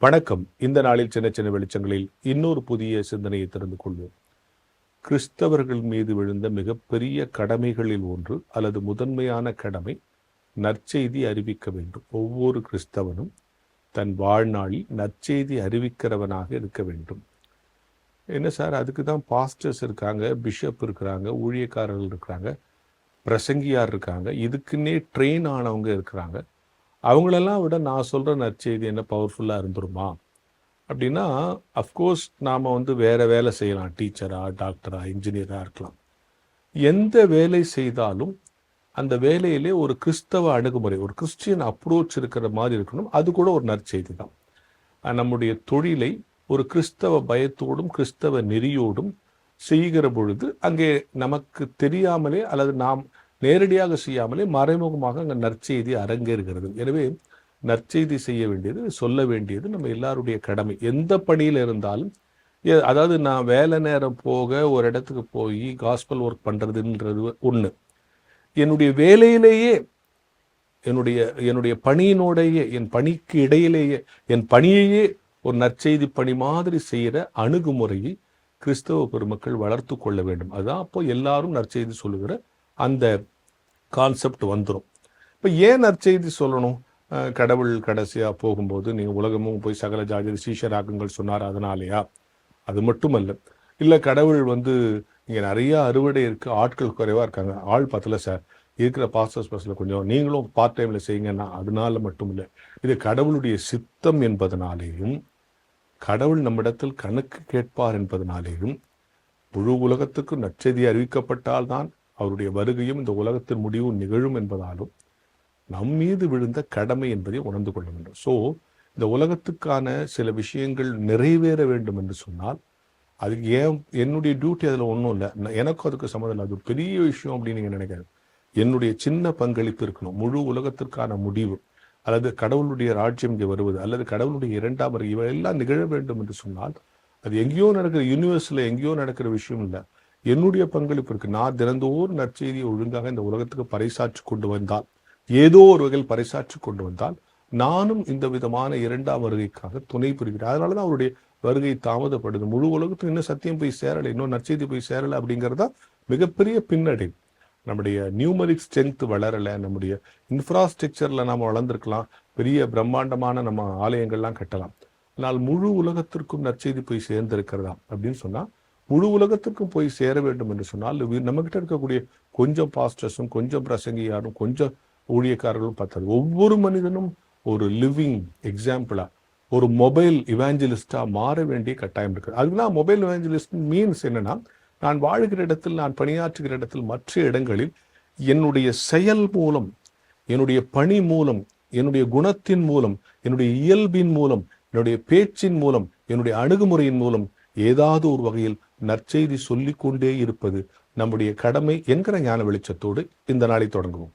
வணக்கம். இந்த நாளில் சின்ன சின்ன வெளிச்சங்களில் இன்னொரு புதிய சிந்தனையை தெரிந்து கொள்வோம். கிறிஸ்தவர்கள் மீது விழுந்த மிகப்பெரிய கடமைகளில் ஒன்று அல்லது முதன்மையான கடமை நற்செய்தி அறிவிக்க வேண்டும். ஒவ்வொரு கிறிஸ்தவனும் தன் வாழ்நாளில் நற்செய்தி அறிவிக்கிறவனாக இருக்க வேண்டும். என்ன சார், அதுக்கு தான் பாஸ்டர்ஸ் இருக்காங்க, பிஷப் இருக்கிறாங்க, ஊழியக்காரர்கள் இருக்கிறாங்க, பிரசங்கியார் இருக்காங்க, இதுக்குன்னே ட்ரெயின் ஆனவங்க இருக்கிறாங்க. அவங்களெல்லாம் விட நான் சொல்கிற நற்செய்தி என்ன பவர்ஃபுல்லாக இருந்துருமா அப்படின்னா, அஃப்கோர்ஸ் நாம் வேறு வேலை செய்யலாம். டீச்சரா, டாக்டரா, இன்ஜினியராக இருக்கலாம். எந்த வேலை செய்தாலும் அந்த வேலையிலே ஒரு கிறிஸ்தவ அணுகுமுறை, ஒரு கிறிஸ்டியன் அப்ரோச் இருக்கிற மாதிரி இருக்கணும். அது கூட ஒரு நற்செய்தி தான். நம்முடைய தொழிலை ஒரு கிறிஸ்தவ பயத்தோடும் கிறிஸ்தவ நெறியோடும் செய்கிற பொழுது அங்கே நமக்கு தெரியாமலே அல்லது நாம் நேரடியாக செய்யாமலே மறைமுகமாக அங்கே நற்செய்தி அரங்கேறுகிறது. எனவே நற்செய்தி செய்ய வேண்டியது, சொல்ல வேண்டியது நம்ம எல்லாருடைய கடமை. எந்த பணியில் இருந்தாலும், அதாவது நான் வேலை நேரம் போக ஒரு இடத்துக்கு போய் காஸ்பல் ஒர்க் பண்ணுறதுன்றது ஒன்று. என்னுடைய வேலையிலேயே என்னுடைய பணியினோடையே, என் பணிக்கு இடையிலேயே என் பணியையே ஒரு நற்செய்தி பணி மாதிரி செய்கிற அணுகுமுறையை கிறிஸ்தவ பெருமக்கள் வளர்த்து கொள்ள வேண்டும். அதுதான் அப்போ எல்லாரும் நற்செய்தி சொல்லுகிற அந்த கான்செப்ட் வந்துடும். இப்போ ஏன் நற்செய்தி சொல்லணும்? கடவுள் கடைசியாக போகும்போது நீங்கள் உலகமும் போய் சகல ஜாதி சீஷராக்குங்கள் சொன்னார், அதனாலேயா? அது மட்டுமல்ல. இல்லை, கடவுள் இங்கே நிறைய அறுவடை இருக்குது, ஆட்கள் குறைவாக இருக்காங்க, ஆள் பத்தல சார், இருக்கிற பாஸ்டர்ஸ் பஸ்ஸில் கொஞ்சம் நீங்களும் பார்ட் டைமில் செய்யுங்கன்னா, அதனால மட்டும் இல்லை. இது கடவுளுடைய சித்தம் என்பதனாலேயும் கடவுள் நம்மிடத்தில் கணக்கு கேட்பார் என்பதனாலேயும் முழு உலகத்துக்கு நற்செய்தி அறிவிக்கப்பட்டால்தான் அவருடைய வருகையும் இந்த உலகத்தின் முடிவும் நிகழும் என்பதாலும் நம் மீது விழுந்த கடமை என்பதை உணர்ந்து கொள்ள வேண்டும். ஸோ இந்த உலகத்துக்கான சில விஷயங்கள் நிறைவேற வேண்டும் என்று சொன்னால் அதுக்கு என்னுடைய டியூட்டி அதில் ஒன்றும் இல்லை, எனக்கும் அதுக்கு சம்மந்தம் இல்லை, அது ஒரு பெரிய விஷயம் அப்படின்னு நீங்கள் நினைக்காது. என்னுடைய சின்ன பங்களிப்பு இருக்கணும். முழு உலகத்திற்கான முடிவு அல்லது கடவுளுடைய ராஜ்யம் இங்கே வருவது அல்லது கடவுளுடைய இரண்டாம் வருகை இவையெல்லாம் நிகழ வேண்டும் என்று சொன்னால் அது எங்கேயோ நடக்கிற, யூனிவர்ஸில் எங்கேயோ நடக்கிற விஷயம் இல்லை. என்னுடைய பங்களிப்பு இருக்கு. நான் தினந்தோறும் நற்செய்தியை ஒழுங்காக இந்த உலகத்துக்கு பறைசாற்றி கொண்டு வந்தால், ஏதோ ஒரு வகையில் பறைசாற்றி கொண்டு வந்தால், நானும் இந்த விதமான இரண்டாம் வருகைக்காக துணை புரிகிறேன். அதனாலதான் அவருடைய வருகை தாமதப்படுது. முழு உலகத்துக்கு இன்னும் சத்தியம் போய் சேரலை, இன்னும் நற்செய்தி போய் சேரலை அப்படிங்கிறதா மிகப்பெரிய பின்னடைவு. நம்முடைய நியூமரிக் ஸ்ட்ரென்த் வளரலை, நம்முடைய இன்ஃப்ராஸ்ட்ரக்சர்ல நாம வளர்ந்துருக்கலாம், பெரிய பிரம்மாண்டமான நம்ம ஆலயங்கள்லாம் கட்டலாம். ஆனால் முழு உலகத்திற்கும் நற்செய்தி போய் சேர்ந்திருக்கிறதா அப்படின்னு சொன்னா, முழு உலகத்திற்கும் போய் சேர வேண்டும் என்று சொன்னால் நம்மகிட்ட இருக்கக்கூடிய கொஞ்சம் பாஸ்டர்ஸும் கொஞ்சம் பிரசங்கியாரும் கொஞ்சம் ஊழியக்காரர்களும் பார்த்தாரு. ஒவ்வொரு மனிதனும் ஒரு லிவிங் எக்ஸாம்பிளா, ஒரு மொபைல் இவாஞ்சலிஸ்டா மாற வேண்டிய கட்டாயம் இருக்குது. அதுக்குன்னா மொபைல் இவாஞ்சலிஸ்ட் மீன்ஸ் என்னன்னா, நான் வாழ்கிற இடத்தில், நான் பணியாற்றுகிற இடத்தில், மற்ற இடங்களில் என்னுடைய செயல் மூலம், என்னுடைய பணி மூலம், என்னுடைய குணத்தின் மூலம், என்னுடைய இயல்பின் மூலம், என்னுடைய பேச்சின் மூலம், என்னுடைய அணுகுமுறையின் மூலம் ஏதாவது ஒரு வகையில் நற்செய்தி சொல்லிக் கொண்டே இருப்பது நம்முடைய கடமை என்கிற ஞான வெளிச்சத்தோடு இந்த நாளை தொடங்குவோம்.